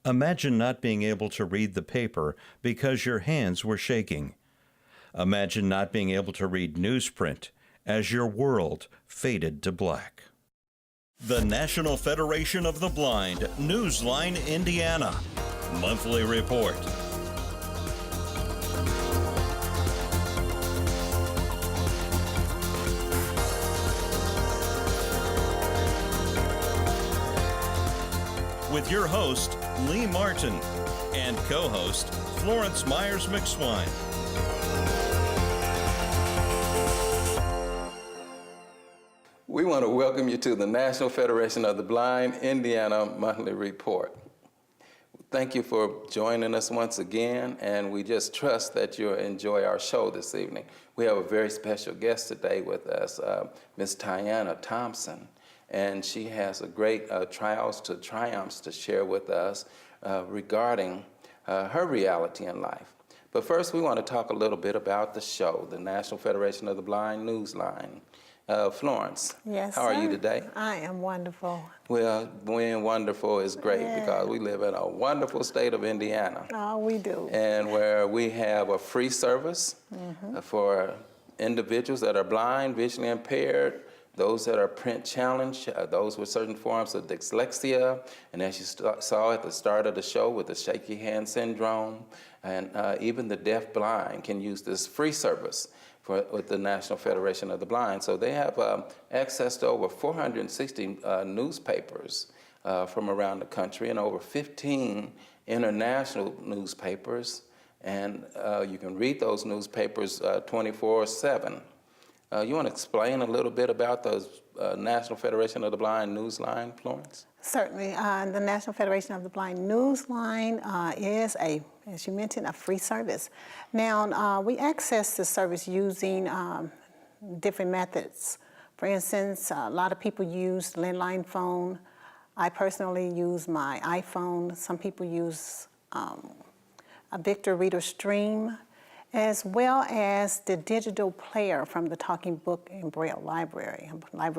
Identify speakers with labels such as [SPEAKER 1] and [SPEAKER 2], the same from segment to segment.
[SPEAKER 1] Imagine not being able to read the paper because your hands were shaking. Imagine not being able to read newsprint as your world faded to black. The National Federation of the Blind, Newsline, Indiana. Monthly Report. With your host, Lee Martin, and co-host, Florence Myers-McSwine.
[SPEAKER 2] We want to welcome you to the National Federation of the Blind, Indiana Monthly Report. Thank you for joining us once again, and we just trust that you'll enjoy our show this evening. We have a very special guest today with us, Ms. Tyanna Thompson. And she has a great trials to triumphs to share with us regarding her reality in life. But first, we want to talk a little bit about the show, the National Federation of the Blind Newsline. Florence,
[SPEAKER 3] yes,
[SPEAKER 2] how are you today?
[SPEAKER 3] I am wonderful.
[SPEAKER 2] Well, being wonderful is great because we live in a wonderful state of Indiana.
[SPEAKER 3] Oh, we do.
[SPEAKER 2] And where we have a free service for individuals that are blind, visually impaired, those that are print challenged, those with certain forms of dyslexia, and as you saw at the start of the show with the shaky hand syndrome, and even the deaf blind can use this free service with the National Federation of the Blind. So they have access to over 460 newspapers from around the country and over 15 international newspapers, and you can read those newspapers 24/7. You want to explain a little bit about the National Federation of the Blind Newsline, Florence?
[SPEAKER 3] Certainly. The National Federation of the Blind Newsline is, as you mentioned, a free service. Now, we access the service using different methods. For instance, a lot of people use landline phone. I personally use my iPhone. Some people use a Victor Reader Stream, as well as the digital player from the Talking Book and Braille Library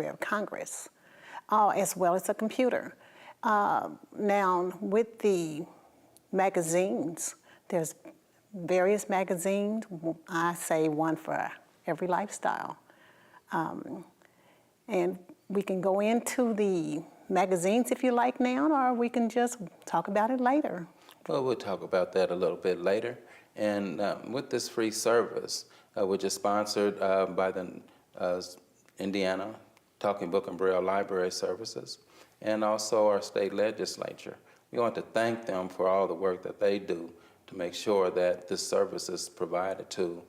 [SPEAKER 3] of Congress, as well as a computer. Now, with the magazines, there's various magazines. I say one for every lifestyle. And we can go into the magazines if you like now, or we can just talk about it later.
[SPEAKER 2] Well, we'll talk about that a little bit later. And with this free service, which is sponsored by the Indiana Talking Book and Braille Library Services, and also our state legislature, we want to thank them for all the work that they do to make sure that this service is provided to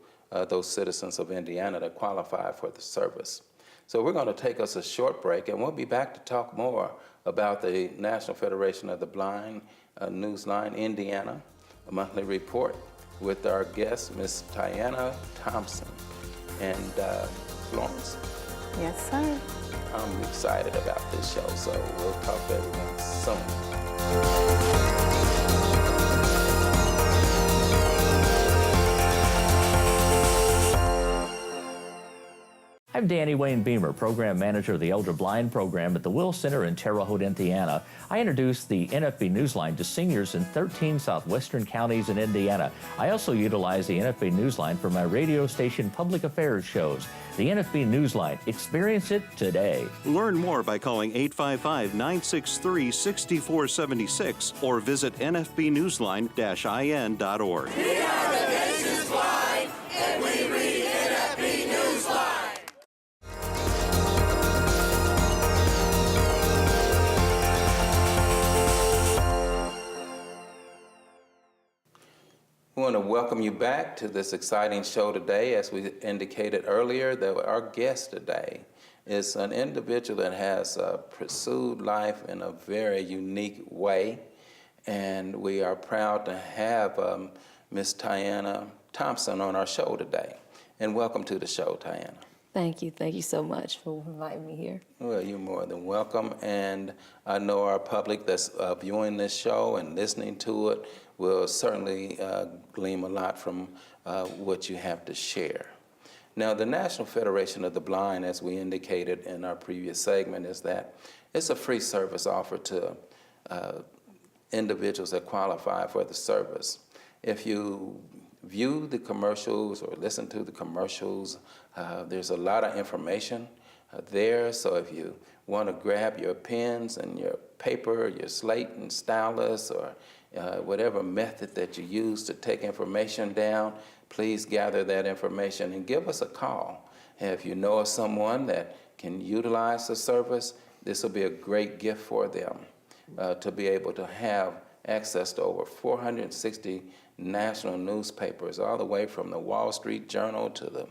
[SPEAKER 2] those citizens of Indiana that qualify for the service. So we're going to take us a short break, and we'll be back to talk more about the National Federation of the Blind Newsline, Indiana, a monthly report, with our guest, Ms. Tyanna Thompson. And Florence.
[SPEAKER 3] Yes, sir.
[SPEAKER 2] I'm excited about this show, so we'll talk to everyone soon.
[SPEAKER 4] I'm Danny Wayne Beamer, Program Manager of the Elder Blind Program at the Will Center in Terre Haute, Indiana. I introduce the NFB Newsline to seniors in 13 southwestern counties in Indiana. I also utilize the NFB Newsline for my radio station public affairs shows. The NFB Newsline. Experience it today.
[SPEAKER 1] Learn more by calling 855-963-6476 or visit nfbnewsline-in.org.
[SPEAKER 5] We are the nation's blind, and we read NFB Newsline.
[SPEAKER 2] We want to welcome you back to this exciting show today. As we indicated earlier, that our guest today is an individual that has pursued life in a very unique way, and we are proud to have Ms. Tyanna Thompson on our show today. And welcome to the show, Tyanna.
[SPEAKER 6] Thank you so much for inviting me here.
[SPEAKER 2] Well, you're more than welcome, and I know our public that's viewing this show and listening to it will certainly glean a lot from what you have to share. Now, the National Federation of the Blind, as we indicated in our previous segment, is that it's a free service offered to individuals that qualify for the service. If you view the commercials or listen to the commercials, there's a lot of information there. So if you want to grab your pens and your paper, your slate and stylus, or whatever method that you use to take information down, please gather that information and give us a call. And if you know of someone that can utilize the service, this will be a great gift for them to be able to have access to over 460 national newspapers, all the way from the Wall Street Journal to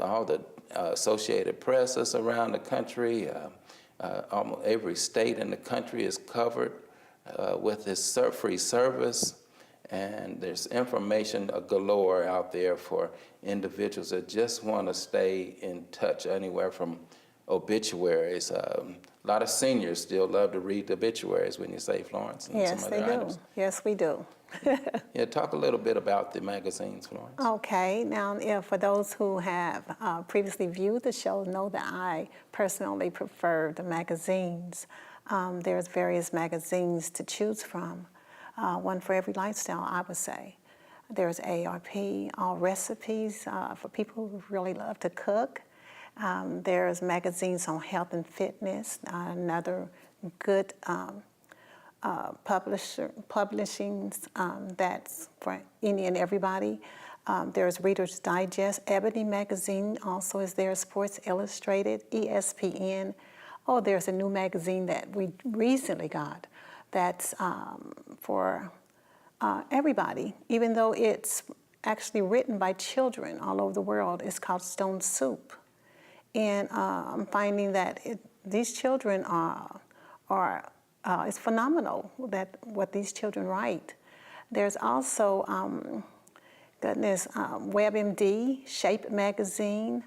[SPEAKER 2] all the Associated Presses around the country. Almost every state in the country is covered with this free service, and there's information galore out there for individuals that just want to stay in touch, anywhere from obituaries. A lot of seniors still love to read the obituaries, when you say, Florence, and
[SPEAKER 3] Yes,
[SPEAKER 2] some
[SPEAKER 3] they
[SPEAKER 2] other
[SPEAKER 3] do.
[SPEAKER 2] items.
[SPEAKER 3] Yes, we do.
[SPEAKER 2] Yeah, talk a little bit about the magazines, Florence.
[SPEAKER 3] Okay, now for those who have previously viewed the show, know that I personally prefer the magazines. There's various magazines to choose from, one for every lifestyle, I would say. There's ARP, All Recipes, for people who really love to cook. There's magazines on health and fitness, another good publishings that's for any and everybody. There's Reader's Digest. Ebony Magazine also is there, Sports Illustrated, ESPN. Oh, there's a new magazine that we recently got that's for everybody, even though it's actually written by children all over the world. It's called Stone Soup. And I'm finding that these children it's phenomenal that what these children write. There's also, WebMD, Shape Magazine.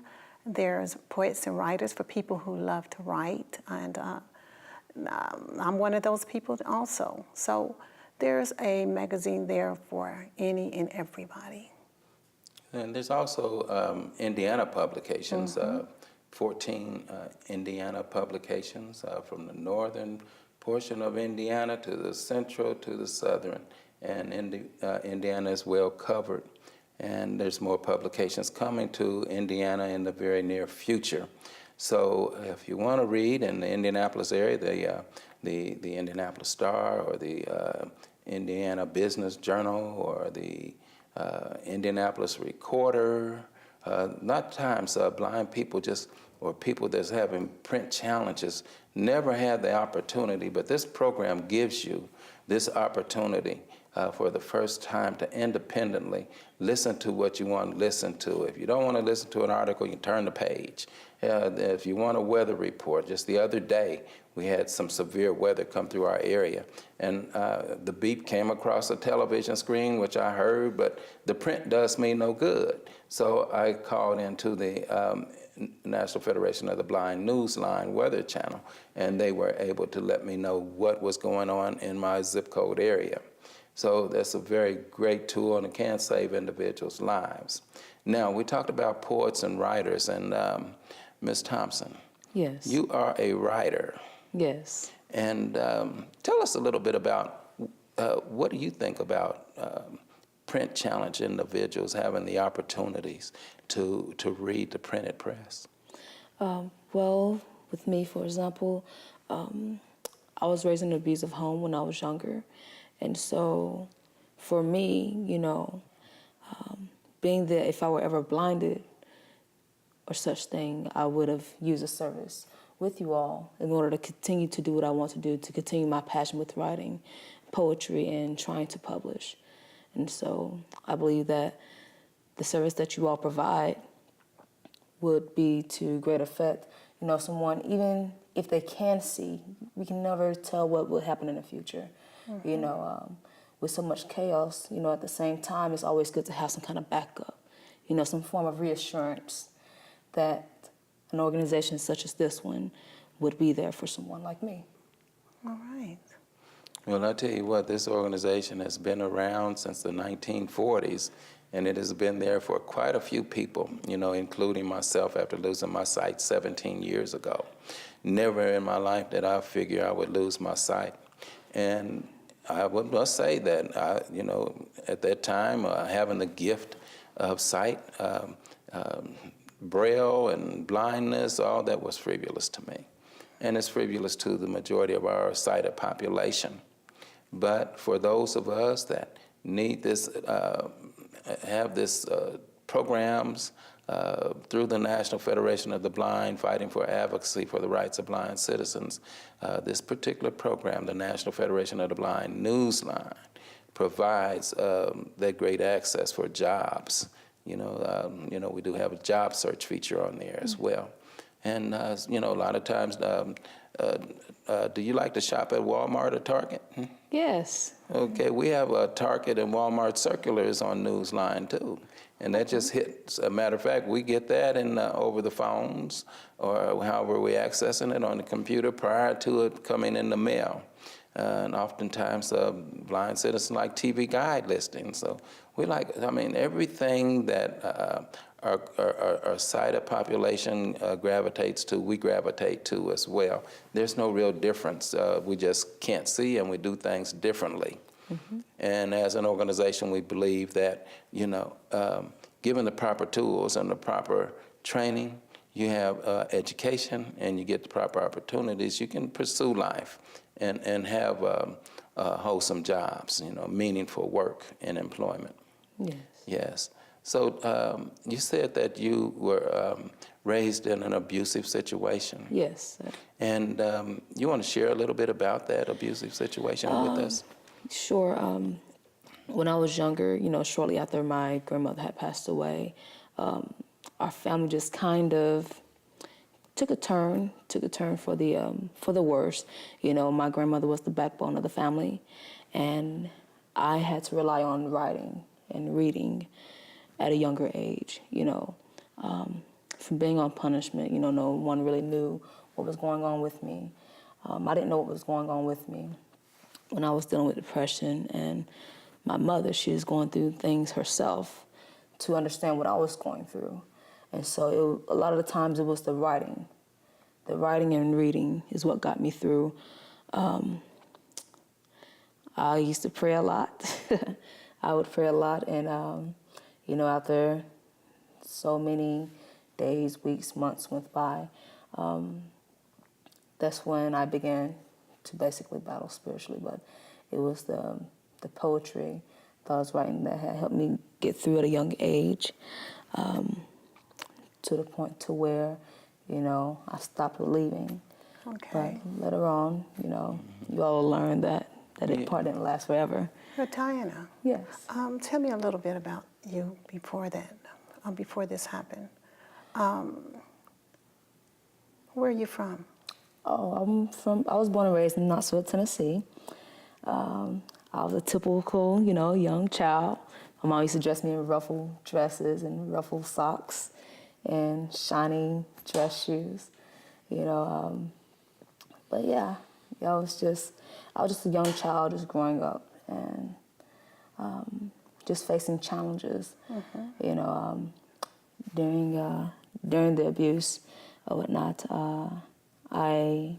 [SPEAKER 3] There's Poets and Writers for people who love to write, and I'm one of those people also. So there's a magazine there for any and everybody.
[SPEAKER 2] And there's also Indiana publications, 14 Indiana publications from the northern portion of Indiana to the central to the southern, and Indiana is well covered. And there's more publications coming to Indiana in the very near future. So if you want to read in the Indianapolis area, the Indianapolis Star, or the Indiana Business Journal, or the Indianapolis Recorder, not times blind people or people that's having print challenges never had the opportunity, but this program gives you this opportunity for the first time to independently listen to what you want to listen to. If you don't want to listen to an article, you can turn the page. If you want a weather report, just the other day, we had some severe weather come through our area, and the beep came across the television screen, which I heard, but the print does me no good. So I called into the National Federation of the Blind Newsline Weather Channel, and they were able to let me know what was going on in my zip code area. So that's a very great tool, and it can save individuals' lives. Now, we talked about poets and writers, and Ms. Thompson.
[SPEAKER 6] Yes.
[SPEAKER 2] You are a writer.
[SPEAKER 6] Yes.
[SPEAKER 2] And tell us a little bit about what do you think about print challenge individuals having the opportunities to read the printed press?
[SPEAKER 6] Well, with me, for example, I was raised in an abusive home when I was younger. And so for me, being that if I were ever blinded or such thing, I would have used a service with you all in order to continue to do what I want to do, to continue my passion with writing, poetry, and trying to publish. And so I believe that the service that you all provide would be to great effect. Someone, even if they can see, we can never tell what will happen in the future. With so much chaos, at the same time, it's always good to have some kind of backup, some form of reassurance that an organization such as this one would be there for someone like me.
[SPEAKER 3] All right.
[SPEAKER 2] Well, I'll tell you what, this organization has been around since the 1940s, and it has been there for quite a few people, including myself after losing my sight 17 years ago. Never in my life did I figure I would lose my sight. And I must say that, at that time, having the gift of sight, Braille and blindness, all that was frivolous to me. And it's frivolous to the majority of our sighted population. But for those of us that need this, have this programs through the National Federation of the Blind, fighting for advocacy for the rights of blind citizens, this particular program, the National Federation of the Blind Newsline, provides that great access for jobs. We do have a job search feature on there as well. And, a lot of times, do you like to shop at Walmart or Target?
[SPEAKER 6] Yes.
[SPEAKER 2] Okay, we have Target and Walmart circulars on Newsline too. And that just hits. A matter of fact, we get that in over the phones or however we're accessing it on the computer prior to it coming in the mail. And oftentimes, blind citizens like TV guide listings. So we like, everything that our sighted population gravitates to, we gravitate to as well. There's no real difference. We just can't see and we do things differently. Mm-hmm. And as an organization, we believe that, given the proper tools and the proper training, you have education and you get the proper opportunities, you can pursue life and have wholesome jobs, meaningful work and employment.
[SPEAKER 6] Yes.
[SPEAKER 2] Yes. So you said that you were raised in an abusive situation.
[SPEAKER 6] Yes.
[SPEAKER 2] And you want to share a little bit about that abusive situation with us?
[SPEAKER 6] Sure. When I was younger, shortly after my grandmother had passed away, our family just kind of took a turn for the worse. My grandmother was the backbone of the family, and I had to rely on writing and reading at a younger age. From being on punishment, no one really knew what was going on with me. I didn't know what was going on with me when I was dealing with depression, and my mother, she was going through things herself to understand what I was going through. And so a lot of the times it was the writing. The writing and reading is what got me through. I used to pray a lot. I would pray a lot, and after so many days, weeks, months went by, that's when I began to basically battle spiritually. But it was the poetry that I was writing that had helped me get through at a young age, to the point to where, I stopped believing.
[SPEAKER 3] Okay.
[SPEAKER 6] But later on, you all learn that it part didn't last forever.
[SPEAKER 3] But Tyanna,
[SPEAKER 6] Yes.
[SPEAKER 3] tell me a little bit about you before that, before this happened. Where are you from?
[SPEAKER 6] Oh, I was born and raised in Knoxville, Tennessee. I was a typical, young child. My mom used to dress me in ruffled dresses and ruffled socks and shiny dress shoes, But yeah, I was just a young child, just growing up and just facing challenges, during the abuse or whatnot. I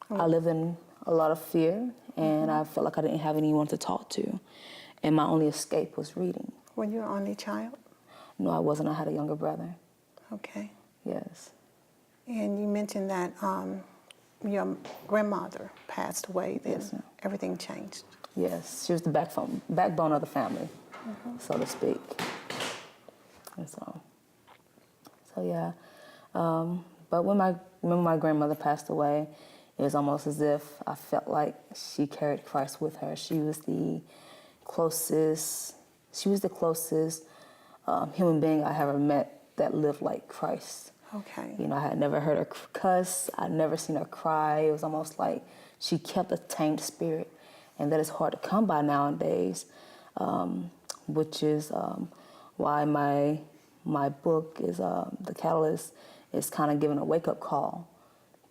[SPEAKER 6] lived in a lot of fear, and I felt like I didn't have anyone to talk to, and my only escape was reading.
[SPEAKER 3] Were you an only child?
[SPEAKER 6] No, I wasn't. I had a younger brother.
[SPEAKER 3] Okay.
[SPEAKER 6] Yes.
[SPEAKER 3] And you mentioned that your grandmother passed away, then
[SPEAKER 6] Yes, ma'am.
[SPEAKER 3] everything changed.
[SPEAKER 6] Yes, she was the backbone of the family, so to speak. And so yeah. But when my grandmother passed away, it was almost as if I felt like she carried Christ with her. She was the closest human being I ever met that lived like Christ.
[SPEAKER 3] Okay.
[SPEAKER 6] I had never heard her cuss. I'd never seen her cry. It was almost like she kept a tamed spirit, and that is hard to come by nowadays, which is why my book is The Catalyst is kind of giving a wake-up call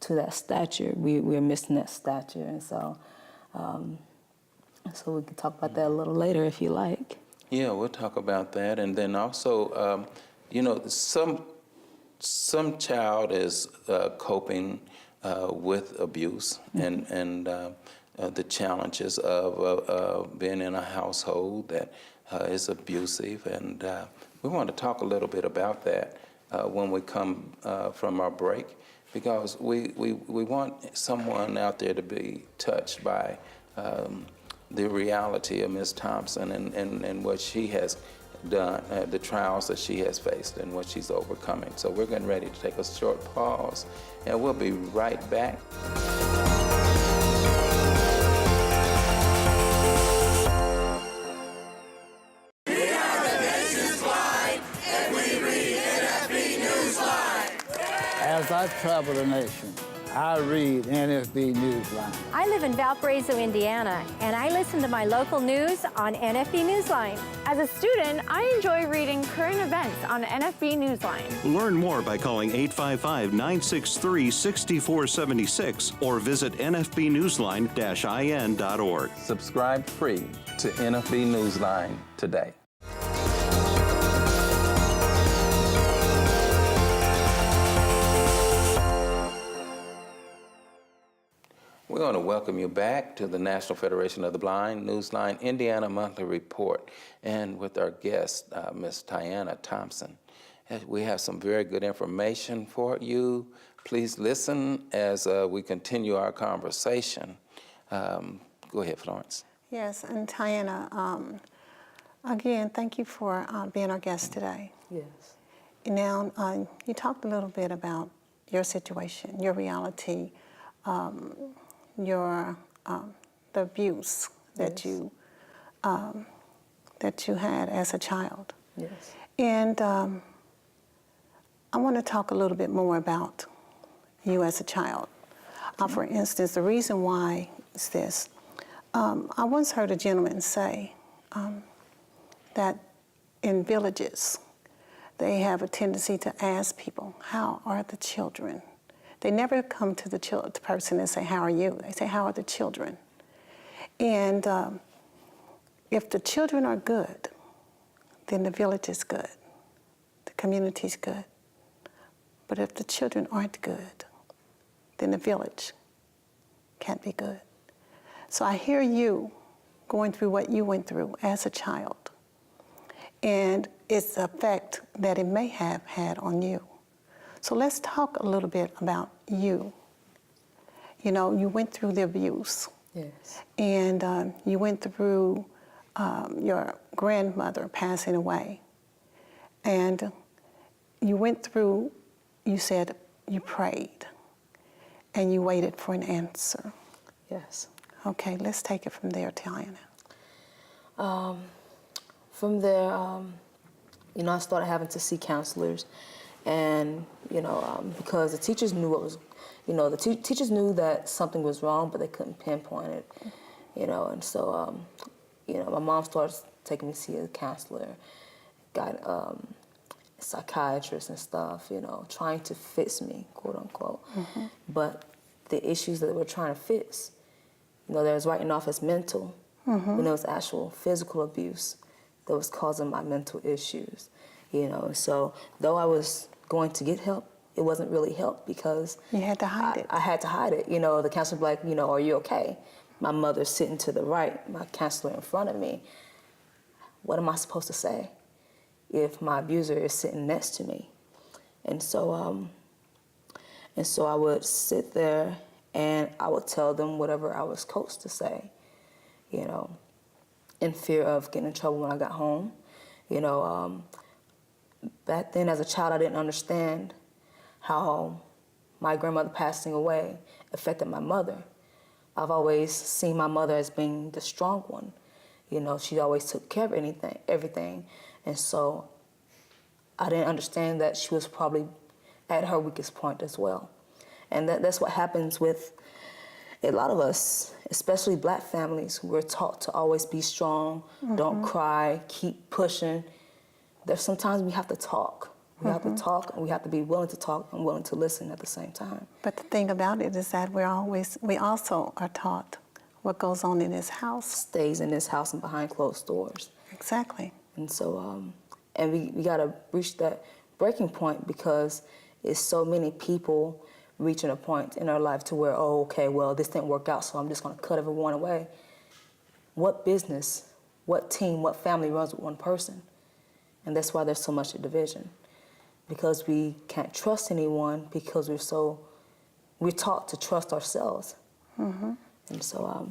[SPEAKER 6] to that stature. We're missing that stature, and so we can talk about that a little later if you like.
[SPEAKER 2] Yeah, we'll talk about that. And then also, some child is coping with abuse, and the challenges of being in a household that is abusive, and we want to talk a little bit about that when we come from our break, because we want someone out there to be touched by the reality of Ms. Thompson and what she has done, the trials that she has faced and what she's overcoming. So we're getting ready to take a short pause, and we'll be right back.
[SPEAKER 7] As I travel the nation, I read NFB Newsline.
[SPEAKER 8] I live in Valparaiso, Indiana, and I listen to my local news on NFB Newsline.
[SPEAKER 9] As a student, I enjoy reading current events on NFB Newsline.
[SPEAKER 1] Learn more by calling 855-963-6476 or visit nfbnewsline-in.org.
[SPEAKER 2] Subscribe free to NFB Newsline today. We're going to welcome you back to the National Federation of the Blind Newsline Indiana Monthly Report, and with our guest, Ms. Tyanna Thompson. We have some very good information for you. Please listen as we continue our conversation. Go ahead, Florence.
[SPEAKER 3] Yes, and Tyanna, again, thank you for being our guest today.
[SPEAKER 6] Yes.
[SPEAKER 3] Now, you talked a little bit about your situation, your reality, the abuse that
[SPEAKER 6] Yes.
[SPEAKER 3] you had as a child.
[SPEAKER 6] Yes.
[SPEAKER 3] And I want to talk a little bit more about you as a child. For instance, the reason why is this. I once heard a gentleman say that in villages, they have a tendency to ask people, how are the children? They never come to the person and say, how are you? They say, how are the children? And if the children are good, then the village is good. The community is good. But if the children aren't good, then the village can't be good. So I hear you going through what you went through as a child, and its effect that it may have had on you. So let's talk a little bit about you. You know, you went through the abuse.
[SPEAKER 6] Yes.
[SPEAKER 3] And you went through your grandmother passing away. And you went through, you said you prayed, and you waited for an answer.
[SPEAKER 6] Yes.
[SPEAKER 3] Okay, let's take it from there, Tyanna.
[SPEAKER 6] From there, you know, I started having to see counselors, and because the teachers knew what was, the teachers knew that something was wrong, but they couldn't pinpoint it, and so, my mom started taking me to see a counselor, got psychiatrists and stuff, trying to fix me, quote unquote. Mm-hmm. But the issues that they were trying to fix, they was writing off as mental, mm-hmm. It was actual physical abuse that was causing my mental issues, So though I was going to get help, it wasn't really help because
[SPEAKER 3] you had to hide it.
[SPEAKER 6] I had to hide it. The counselor would be like, are you okay? My mother's sitting to the right, my counselor in front of me. What am I supposed to say if my abuser is sitting next to me? And so I would sit there and I would tell them whatever I was coached to say, in fear of getting in trouble when I got home. Back then as a child, I didn't understand how my grandmother passing away affected my mother. I've always seen my mother as being the strong one. She always took care of everything. And so I didn't understand that she was probably at her weakest point as well. And that's what happens with a lot of us, especially Black families. We're taught to always be strong, mm-hmm. Don't cry, keep pushing. There's sometimes we have to talk. We have to talk, and we have to be willing to talk and willing to listen at the same time.
[SPEAKER 3] But the thing about it is that we also are taught what goes on in this house
[SPEAKER 6] stays in this house and behind closed doors.
[SPEAKER 3] Exactly.
[SPEAKER 6] And so, and we got to reach that breaking point because it's so many people reaching a point in our life to where, oh, okay, well, this didn't work out, so I'm just going to cut everyone away. What business, what team, what family runs with one person? And that's why there's so much division, because we can't trust anyone because we're taught to trust ourselves. And so,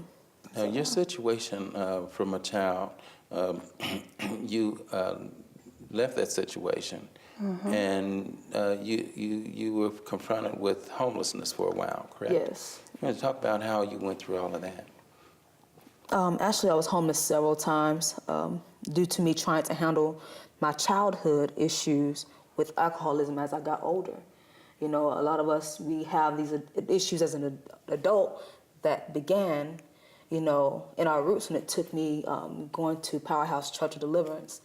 [SPEAKER 2] now, your situation from a child, you left that situation, and you were confronted with homelessness for a while, correct?
[SPEAKER 6] yes.
[SPEAKER 2] You want to talk about how you went through all of that?
[SPEAKER 6] Actually, I was homeless several times due to me trying to handle my childhood issues with alcoholism as I got older. You know, a lot of us, we have these issues as an adult that began, you know, in our roots, and it took me going to Powerhouse Church of Deliverance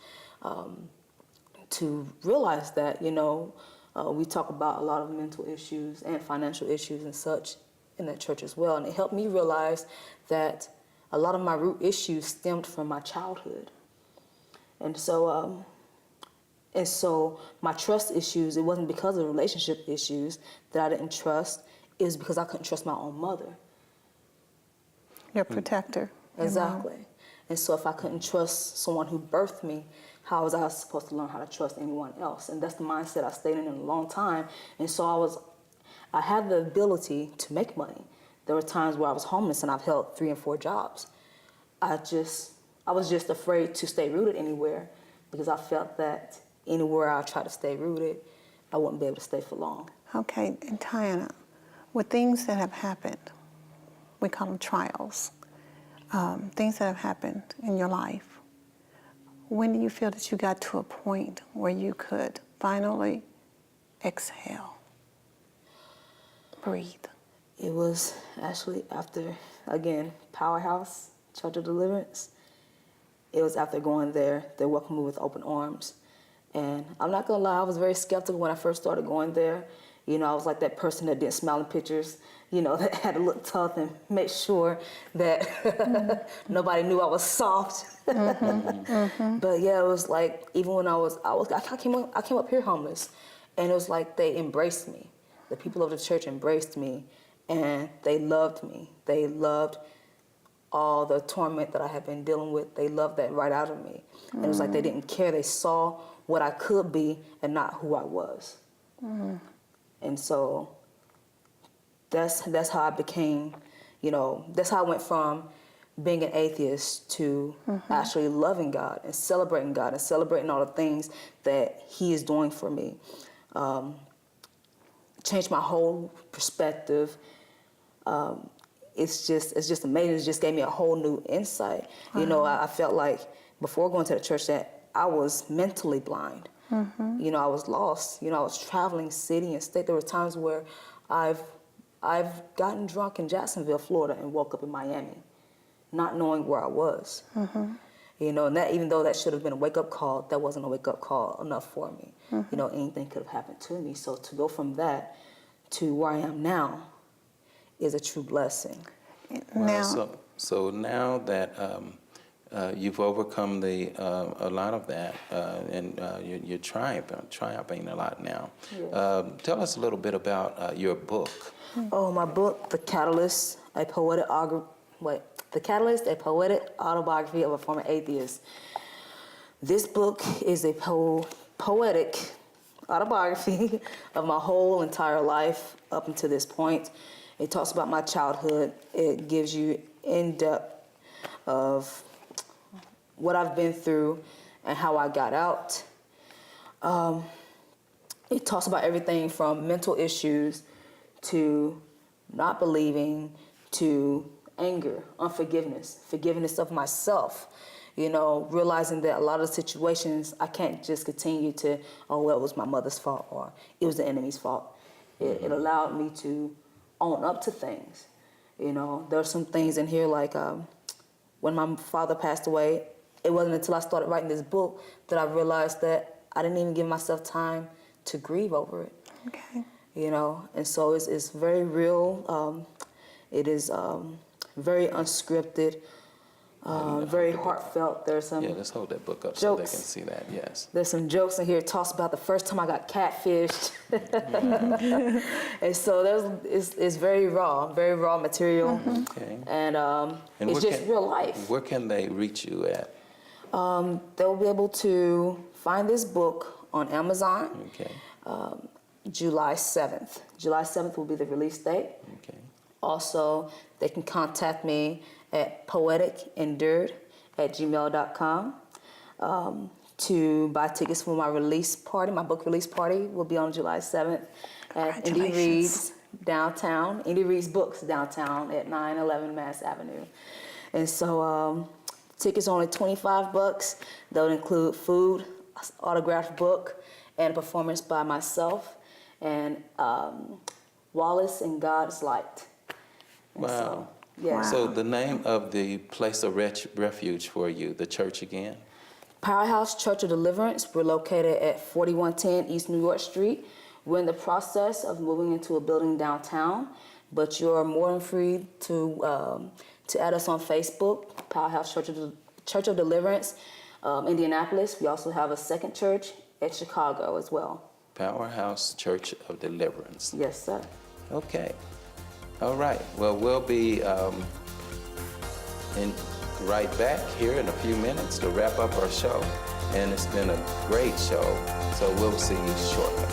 [SPEAKER 6] to realize that, you know, we talk about a lot of mental issues and financial issues and such in that church as well. And it helped me realize that a lot of my root issues stemmed from my childhood. And so my trust issues, it wasn't because of relationship issues that I didn't trust, it was because I couldn't trust my own mother.
[SPEAKER 3] Your protector.
[SPEAKER 6] Exactly. And so if I couldn't trust someone who birthed me, how was I supposed to learn how to trust anyone else? And that's the mindset I stayed in a long time. And so I had the ability to make money. There were times where I was homeless and I've held 3 and 4 jobs. I was just afraid to stay rooted anywhere because I felt that anywhere I tried to stay rooted, I wouldn't be able to stay for long.
[SPEAKER 3] Okay, and Tyanna, with things that have happened, we call them trials, things that have happened in your life, when do you feel that you got to a point where you could finally exhale, breathe?
[SPEAKER 6] It was actually after, again, Powerhouse Church of Deliverance. It was after going there, they welcomed me with open arms. And I'm not gonna lie, I was very skeptical when I first started going there. You know, I was like that person that didn't smile in pictures, you know, that had to look tough and make sure that nobody knew I was soft. But yeah, it was like, even when I came up here homeless, and it was like they embraced me. The people of the church embraced me, and they loved me. They loved all the torment that I had been dealing with. They loved that right out of me. And it was like they didn't care. They saw what I could be and not who I was. And so that's how I became, you know, that's how I went from being an atheist to actually loving God and celebrating all the things that He is doing for me. Changed my whole perspective. It's just amazing. It just gave me a whole new insight. You know, I felt like before going to the church that I was mentally blind. You know, I was lost. You know, I was traveling city and state. There were times where I've gotten drunk in Jacksonville, Florida, and woke up in Miami, not knowing where I was. You know, and that, even though that should have been a wake-up call, that wasn't a wake-up call enough for me. You know, anything could have happened to me. So to go from that to where I am now is a true blessing.
[SPEAKER 3] Now,
[SPEAKER 2] So now that you've overcome a lot of that, and you're triumphing a lot now.
[SPEAKER 6] Yes.
[SPEAKER 2] Tell us a little bit about your book.
[SPEAKER 6] Oh, my book, The Catalyst, a poetic autobiography of a former atheist. This book is a poetic autobiography of my whole entire life up until this point. It talks about my childhood. It gives you in-depth of what I've been through and how I got out. It talks about everything from mental issues to not believing to anger, unforgiveness, forgiveness of myself. You know, realizing that a lot of situations I can't just continue to, oh, well, it was my mother's fault or it was the enemy's fault. It allowed me to own up to things. You know, there are some things in here like when my father passed away, it wasn't until I started writing this book that I realized that I didn't even give myself time to grieve over it.
[SPEAKER 3] okay.
[SPEAKER 6] You know, and so it's very real. It is very unscripted. Very heartfelt. There's some
[SPEAKER 2] Yeah, let's hold that book up so they can
[SPEAKER 6] jokes.
[SPEAKER 2] see that, yes.
[SPEAKER 6] There's some jokes in here. It talks about the first time I got catfished. And so it's very raw material.
[SPEAKER 2] Okay.
[SPEAKER 6] And it's just real life.
[SPEAKER 2] Where can they reach you at?
[SPEAKER 6] They'll be able to find this book on Amazon
[SPEAKER 2] Okay,
[SPEAKER 6] July 7th. July 7th will be the release date.
[SPEAKER 2] okay.
[SPEAKER 6] Also, they can contact me at poeticendured@gmail.com to buy tickets for my release party. My book release party will be on July 7th at Indy Reads downtown. Indy Reads Books downtown at 911 Mass Avenue. And so tickets are only $25. They'll include food, autographed book, and a performance by myself and Wallace and God's Light. And
[SPEAKER 2] Wow.
[SPEAKER 6] So, yeah.
[SPEAKER 2] So the name of the place of refuge for you, the church again?
[SPEAKER 6] Powerhouse Church of Deliverance. We're located at 4110 East New York Street. We're in the process of moving into a building downtown, but you're more than free to add us on Facebook, Powerhouse Church of Deliverance, Indianapolis. We also have a second church at Chicago as well.
[SPEAKER 2] Powerhouse Church of Deliverance.
[SPEAKER 6] Yes, sir.
[SPEAKER 2] Okay. All right. Well, we'll be right back here in a few minutes to wrap up our show. And it's been a great show, so we'll see you shortly.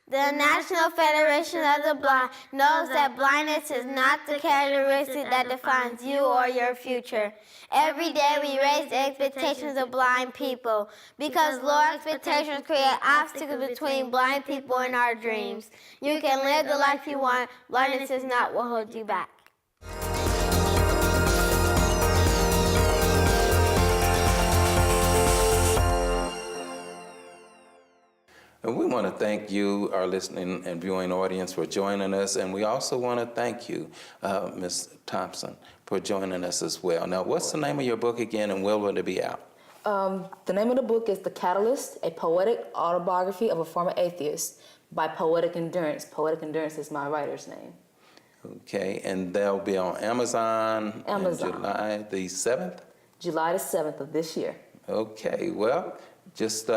[SPEAKER 10] The National Federation of the Blind knows that blindness is not the characteristic that defines you or your future. Every day we raise the expectations of blind people because low expectations create obstacles between blind people and our dreams. You can live the life you want. Blindness is not what holds you back.
[SPEAKER 2] And we want to thank you, our listening and viewing audience, for joining us. And we also want to thank you, Ms. Thompson, for joining us as well. Now, what's the name of your book again, and when will it be out?
[SPEAKER 6] The name of the book is The Catalyst, a poetic autobiography of a former atheist by Poetic Endurance. Poetic Endurance is my writer's name.
[SPEAKER 2] Okay, and they'll be on Amazon,
[SPEAKER 6] Amazon.
[SPEAKER 2] July the 7th?
[SPEAKER 6] July the 7th of this year.
[SPEAKER 2] Okay, well, just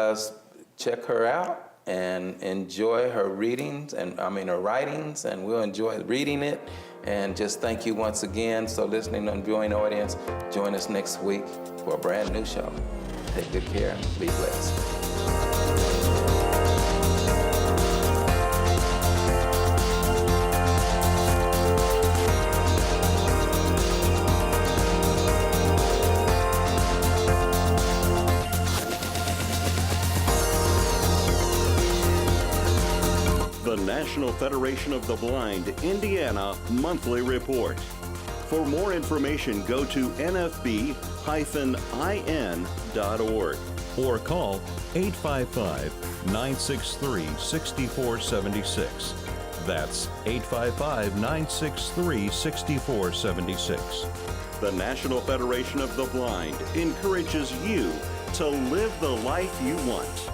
[SPEAKER 2] check her out and enjoy her readings, her writings, and we'll enjoy reading it. And just thank you once again. So listening and viewing audience, join us next week for a brand new show. Take good care. Be blessed.
[SPEAKER 1] The National Federation of the Blind Indiana Monthly Report. For more information, go to nfb-in.org or call 855-963-6476. That's 855-963-6476. The National Federation of the Blind encourages you to live the life you want.